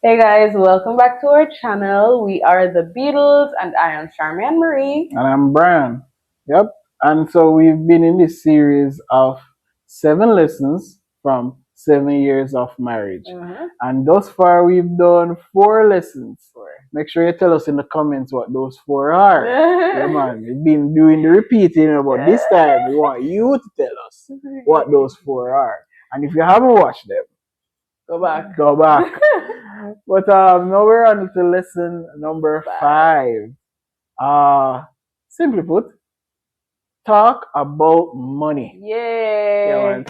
Hey guys, welcome back to our channel. We are the Beatles and I am Charmaine Marie. And I'm Brian. Yep. And so we've been in this series of 7 lessons from 7 years of marriage. And thus far, we've done 4 lessons. Make sure you tell us in the comments what those 4 are. Yeah, man. We've been doing the repeating, but this time we want you to tell us what those 4 are. And if you haven't watched them, Go back. Go back. But now we're on to lesson number 5. Simply put, talk about money. Yay! Yeah,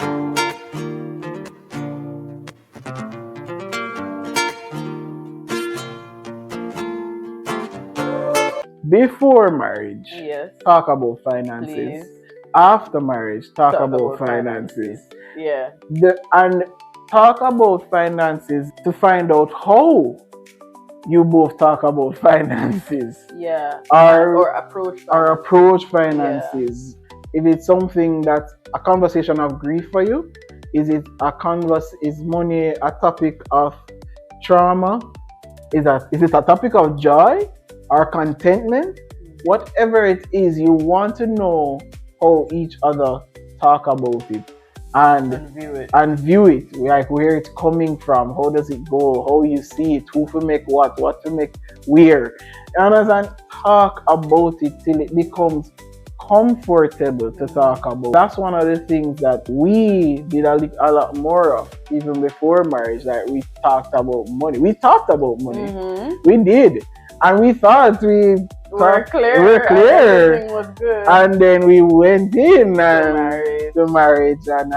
Before marriage, Yes. talk about finances. Please. After marriage, talk about finances. Yeah. And talk about finances to find out how you both talk about finances. Yeah. Or approach finances. Yeah. Is it something that's a conversation of grief for you? Is money a topic of trauma? Is it a topic of joy or contentment? Whatever it is, you want to know how each other talk about it and view it, like where it's coming from, how does it go, how you see it, who to make what to make where. You understand? Talk about it till it becomes comfortable to talk about. That's one of the things that we did a lot more of even before marriage. Like we talked about money. We did, and we thought we're clear. Everything was good. And then we went in to marriage and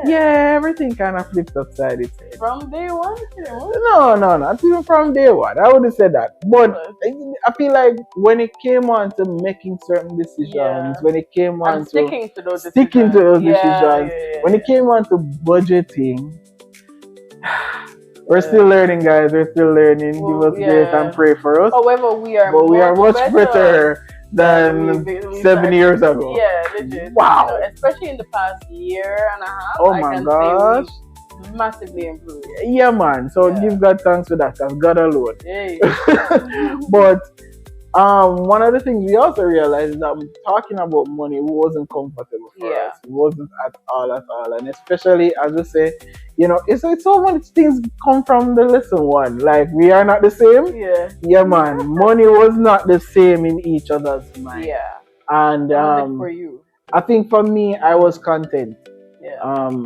everything kind of flipped upside its head. From day one? No, not even from day one. I would have said that. But I feel like when it came on to making certain decisions, when it came on to sticking to those decisions, when it came on to budgeting, we're still learning, guys. We're still learning. Give us grace and pray for us. However, we are much better than 7 years ago. Yeah, legit. Wow. Especially in the past year and a half. Oh my gosh. Massively improved. Yeah, man. So give God thanks for that. Because God alone. Hey. But one of the things we also realized is that talking about money wasn't comfortable for us. It wasn't at all. And especially, as we say, it's so many things come from the lesson one. Like, we are not the same. Yeah, man. Money was not the same in each other's mind. Yeah. And for you? I think for me, I was content. Yeah.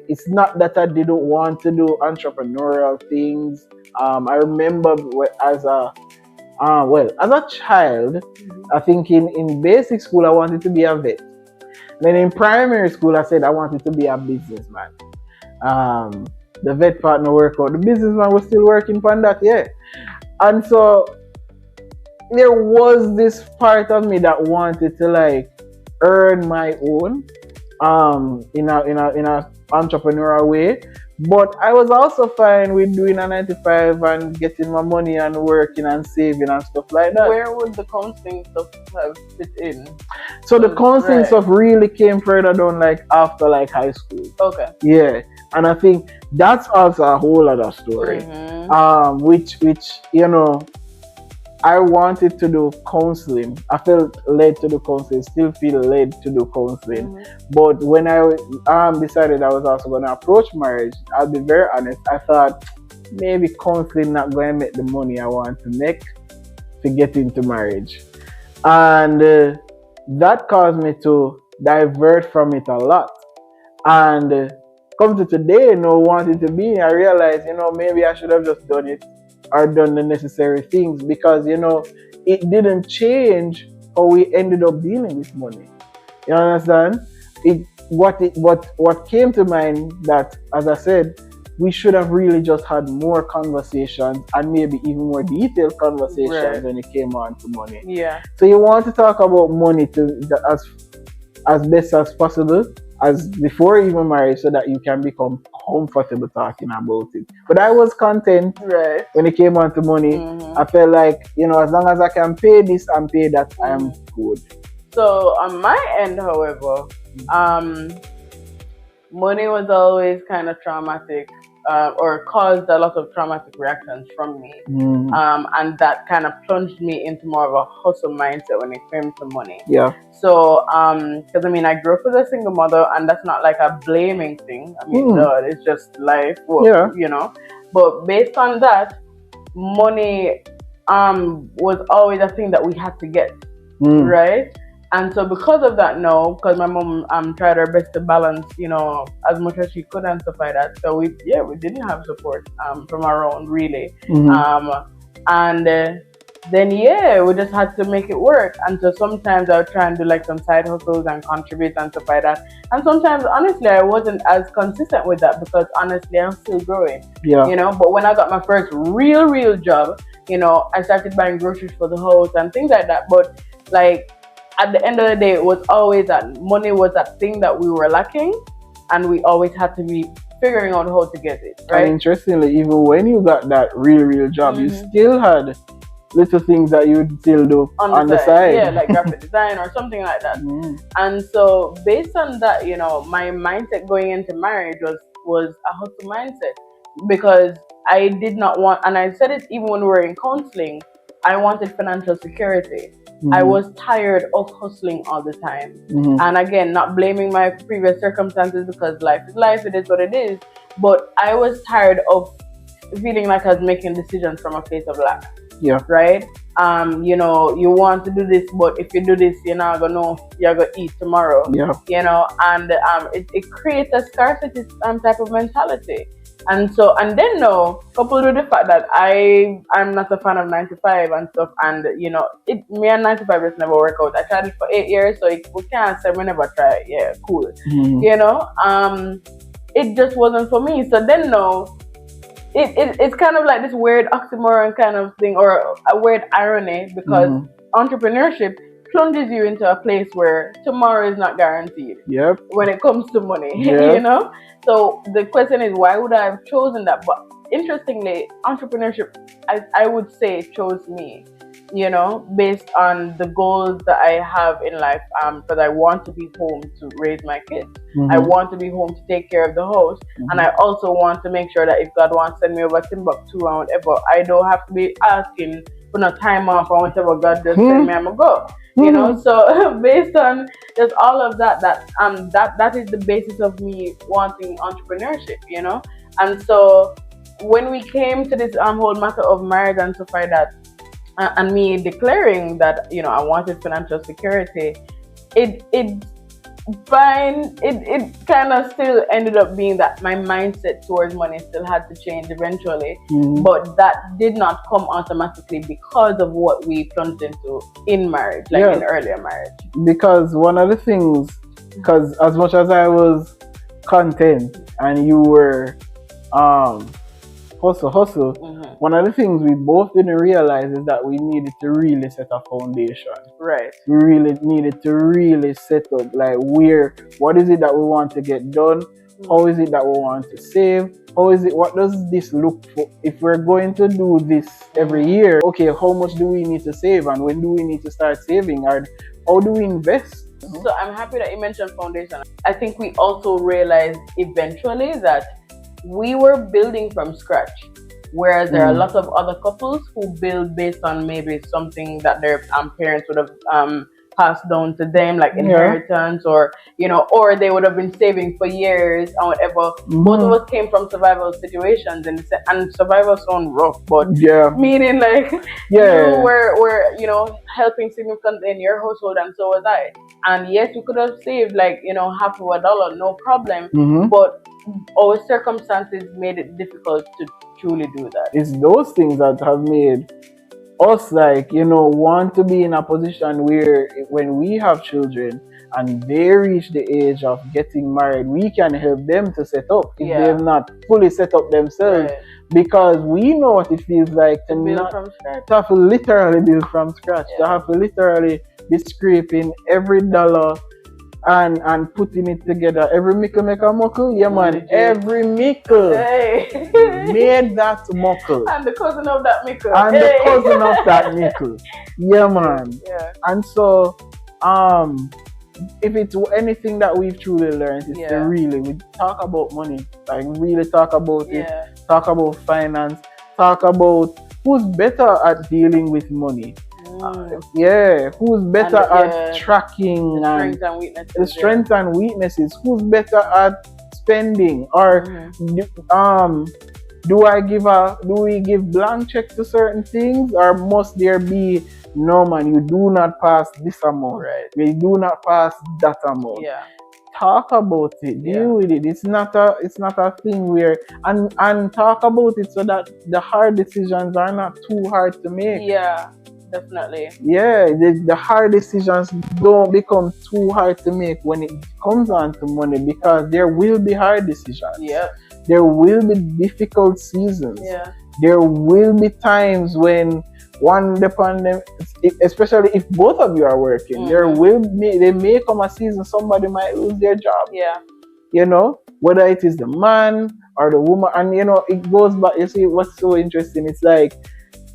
It's not that I didn't want to do entrepreneurial things. I remember as a child, I think in basic school I wanted to be a vet. Then in primary school I said I wanted to be a businessman. The vet part no work out. The businessman was still working on that, And so there was this part of me that wanted to like earn my own in a entrepreneurial way. But I was also fine with doing a 9-to-5 and getting my money and working and saving and stuff like that. Where would the counseling stuff have fit in? So the counseling stuff really came further down, like after like high school. Okay. Yeah, and I think that's also a whole other story. Which I wanted to do counseling. I felt led to do counseling, still feel led to do counseling. But when I decided I was also going to approach marriage, I'll be very honest, I thought maybe counseling not going to make the money I want to make to get into marriage. And that caused me to divert from it a lot. And come to today, wanting to be, I realized, maybe I should have just done it or done the necessary things, because it didn't change how we ended up dealing with money. You understand? What came to mind that, as I said, we should have really just had more conversations and maybe even more detailed conversations when it came on to money. Yeah. So you want to talk about money as best as possible, as before even marriage, so that you can become comfortable talking about it. But I was content when it came on to money. I felt like, as long as I can pay this and pay that, I am good. So on my end, however, money was always kind of traumatic or caused a lot of traumatic reactions from me. And that kind of plunged me into more of a hustle mindset when it came to money. Yeah. So, because I mean, I grew up as a single mother, and that's not like a blaming thing. I mean, no, it's just life, you know. But based on that, money was always a thing that we had to get, right? And so because of that, no, because my mom tried her best to balance, you know, as much as she could and stuff like that. So we didn't have support from our own, really. And then we just had to make it work. And so sometimes I would try and do like some side hustles and contribute and stuff like that. And sometimes, honestly, I wasn't as consistent with that because honestly, I'm still growing. Yeah. You know, but when I got my first real job, you know, I started buying groceries for the house and things like that. But like, at the end of the day, it was always that money was that thing that we were lacking, and we always had to be figuring out how to get it, right? And interestingly, even when you got that real job, you still had little things that you would still do on the side. Yeah, like graphic design or something like that. And so based on that, you know, my mindset going into marriage was a hustle mindset, because I did not want, and I said it even when we were in counseling, I wanted financial security. I was tired of hustling all the time. And again, not blaming my previous circumstances, because life is life, it is what it is. But I was tired of feeling like I was making decisions from a place of lack. Yeah. Right? You know, you want to do this, but if you do this, you're not gonna know you're gonna eat tomorrow. Yeah. You know, and it creates a scarcity type of mentality. And so, and then coupled with the fact that I'm not a fan of 9 to 5 and stuff, and you know, me and 9 to 5 just never work out. I tried it for 8 years, so we can't say we never try it. Yeah, cool. You know, it just wasn't for me. So then it's kind of like this weird oxymoron kind of thing, or a weird irony, because entrepreneurship plunges you into a place where tomorrow is not guaranteed. Yep. When it comes to money, you know. So the question is, why would I have chosen that? But interestingly, entrepreneurship, I would say, chose me. You know, based on the goals that I have in life. Because I want to be home to raise my kids. I want to be home to take care of the house, and I also want to make sure that if God wants to send me over Timbuktu or whatever, I don't have to be asking for no time off or whatever. God just send me, I'ma go. You know, so based on just all of that is the basis of me wanting entrepreneurship, you know. And so when we came to this whole matter of marriage and stuff like that, and me declaring that, you know, I wanted financial security, it kind of still ended up being that my mindset towards money still had to change eventually. But that did not come automatically because of what we plunged into in marriage, like in earlier marriage. Because one of the things, because as much as I was content and you were hustle, one of the things we both didn't realize is that we needed to really set a foundation. Right. We really needed to really set up, like, what is it that we want to get done? How is it that we want to save? What does this look for? If we're going to do this every year, okay, how much do we need to save, and when do we need to start saving, and how do we invest? So I'm happy that you mentioned foundation. I think we also realized eventually that we were building from scratch, whereas there are a lot of other couples who build based on maybe something that their parents would have passed down to them, like inheritance, or you know, or they would have been saving for years or whatever. Both of us came from survival situations, and survival sound rough, but meaning like you were you know, helping significantly in your household, and so was I. And yes, we could have saved like, you know, $50, no problem, but our circumstances made it difficult to truly do that. It's those things that have made us, like, you know, want to be in a position where when we have children and they reach the age of getting married, we can help them to set up if they've not fully set up themselves. Because we know what it feels like to build from scratch. To have to literally build from scratch, to have to literally be scraping every dollar and putting it together. Every mickle make a muckle. Yeah, man. Every mickle made that muckle. And the cousin of that mickle. And the cousin of that mickle. Yeah, man. Yeah. And so, if it's anything that we've truly learned, is to really we talk about money, like really talk about it, talk about finance, talk about who's better at dealing with money. Who's better at tracking the strengths and weaknesses, who's better at spending, or do we give blank checks to certain things, or must there be, no man, you do not pass this amount, you do not pass that amount. Talk about it, deal with it. It's not a thing where, and talk about it so that the hard decisions are not too hard to make. Definitely. The hard decisions don't become too hard to make when it comes on to money, because there will be hard decisions. There will be difficult seasons. There will be times when one dependent, especially if both of you are working, there may come a season somebody might lose their job. You know, whether it is the man or the woman, and you know, it goes back. You see, what's so interesting? It's like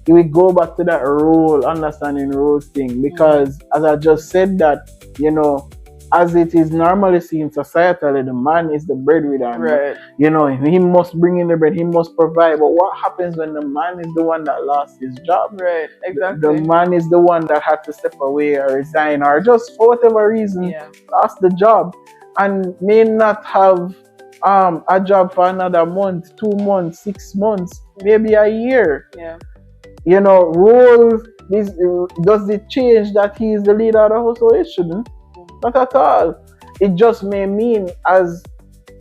we go back to that role, understanding roles thing, because as I just said that, you know, as it is normally seen societally, the man is the breadwinner. You know, he must bring in the bread, he must provide. But what happens when the man is the one that lost his job? The man is the one that had to step away or resign, or just for whatever reason lost the job, and may not have a job for another month, 2 months, 6 months, maybe a year. You know, roles, does it change that he is the leader of the household? It shouldn't. Not at all. It just may mean, as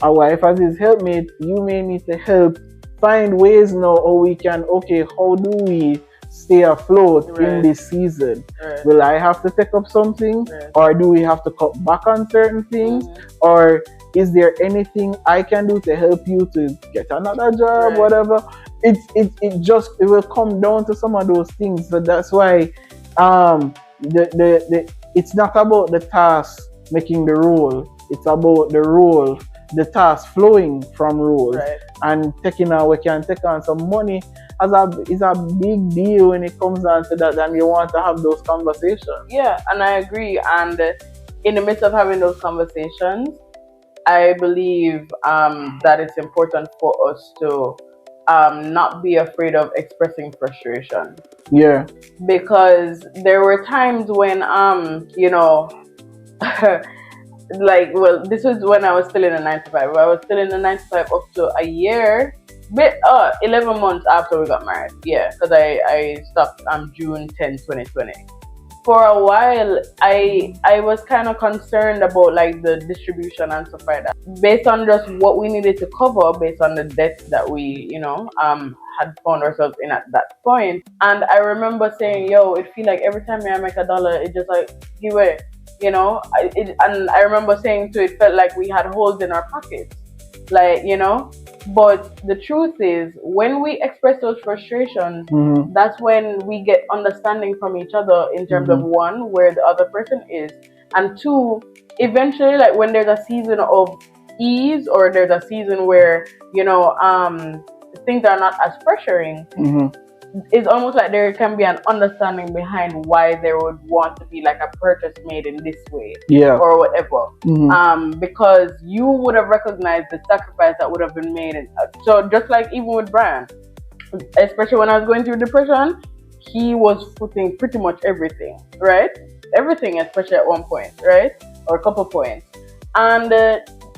a wife, as his helpmate, you may need to help find ways now how we can, how do we stay afloat in this season? Will I have to take up something? Or do we have to cut back on certain things? Or is there anything I can do to help you to get another job, whatever? It will come down to some of those things. So that's why it's not about the task making the role. It's about the role, the task flowing from roles, and we can take on some money is a big deal when it comes down to that, and you want to have those conversations. And I agree. And in the midst of having those conversations, I believe that it's important for us to not be afraid of expressing frustration. Because there were times when you know, like, well, this was when I was still in a 9-to-5. I was still in a 9-to-5 up to a year, 11 months after we got married. Because I stopped June 10, 2020. For a while, I was kind of concerned about like the distribution and stuff like that, based on just what we needed to cover, based on the debt that we, you know, had found ourselves in at that point. And I remember saying, it feel like every time I make $1, it just like give away, you know. And I remember saying it felt like we had holes in our pockets, like, you know. But the truth is, when we express those frustrations, that's when we get understanding from each other in terms of, one, where the other person is, and two, eventually, like when there's a season of ease, or there's a season where, you know, things are not as pressuring, it's almost like there can be an understanding behind why there would want to be like a purchase made in this way, or whatever. Because you would have recognized the sacrifice that would have been made. So just like even with Brian, especially when I was going through depression, he was putting pretty much everything, everything, especially at one point, or a couple points. And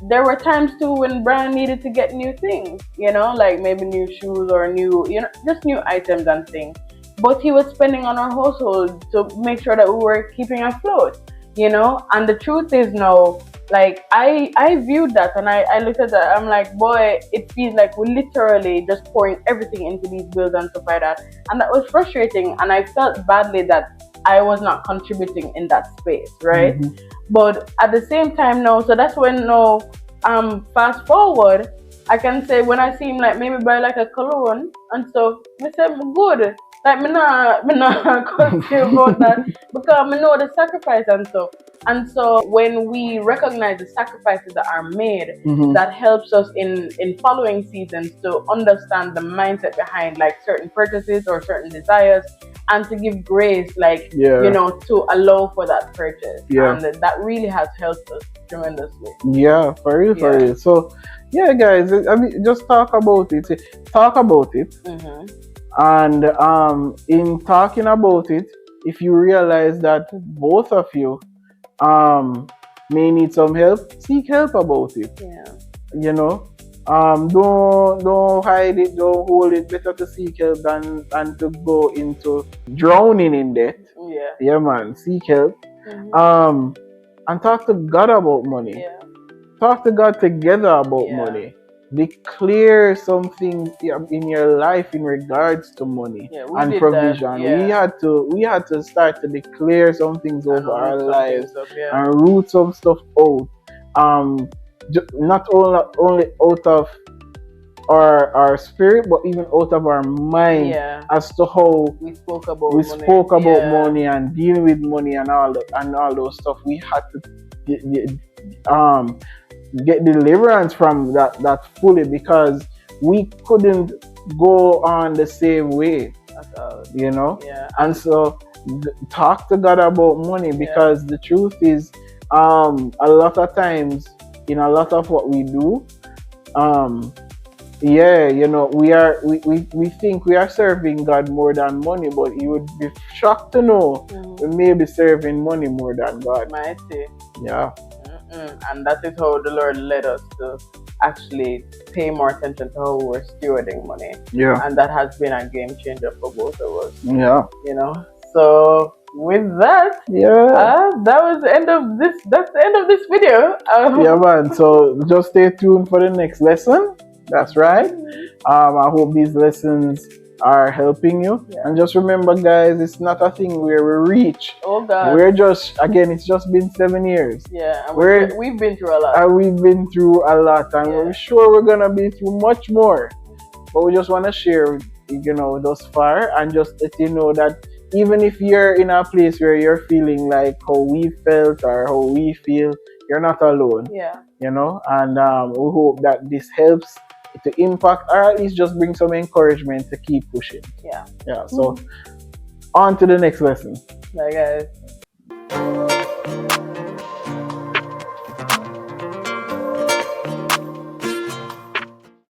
there were times too when Brian needed to get new things, you know, like maybe new shoes or new, you know, just new items and things. But he was spending on our household to make sure that we were keeping afloat, you know. And the truth is now, like, I viewed that, and I looked at that, I'm like, boy, it feels like we're literally just pouring everything into these bills and stuff like that. And that was frustrating, and I felt badly that I was not contributing in that space, But at the same time, no. So that's when, fast forward, I can say when I see him like maybe buy like a cologne and stuff, I say I'm good. Like me not concerned about that, because I know the sacrifice and stuff. And so when we recognize the sacrifices that are made, that helps us in following seasons to understand the mindset behind like certain purchases or certain desires, and to give grace, like, Yeah. you know, to allow for that purchase. Yeah. And that really has helped us tremendously. Yeah, for real, for Yeah. real. So, yeah, guys, I mean, just talk about it. Talk about it. Mm-hmm. And in talking about it, if you realize that both of you may need some help, seek help about it. Yeah. You know, don't hide it, don't hold it. Better to seek help than to go into drowning in debt. Yeah. Yeah, man, seek help. Mm-hmm. And talk to God about money. Yeah. Talk to God together about Yeah. money. Declare something in your life in regards to money and did provision. that. Yeah. We had to start to declare some things And over our root some lives things up, yeah. and root some stuff out. Not only out of our spirit, but even out of our mind, Yeah. as to how we spoke about money and dealing with money and all those stuff. We had to get deliverance from that fully, because we couldn't go on the same way, you know. Yeah. And so talk to God about money, because the truth is, a lot of times in a lot of what we do, you know, we think we are serving God more than money, but you would be shocked to know we may be serving money more than God. Mighty. Yeah. And that is how the Lord led us to actually pay more attention to how we're stewarding money. Yeah. And that has been a game changer for both of us. Yeah. You know. So with that, that was the end of this. That's the end of this video. Yeah, man. So just stay tuned for the next lesson. That's right. I hope these lessons are helping you. Yeah. And just remember, guys, it's not a thing where we reach. Oh God. We're just, again, it's just been 7 years. Yeah. And we've been through a lot. And we've been through a lot, and we're sure we're gonna be through much more. But we just want to share, you know, thus far, and just let you know that even if you're in a place where you're feeling like how we felt or how we feel, you're not alone. Yeah. You know, and we hope that this helps to impact, or at least just bring some encouragement to keep pushing. Yeah. Yeah. So on to the next lesson. Bye, guys.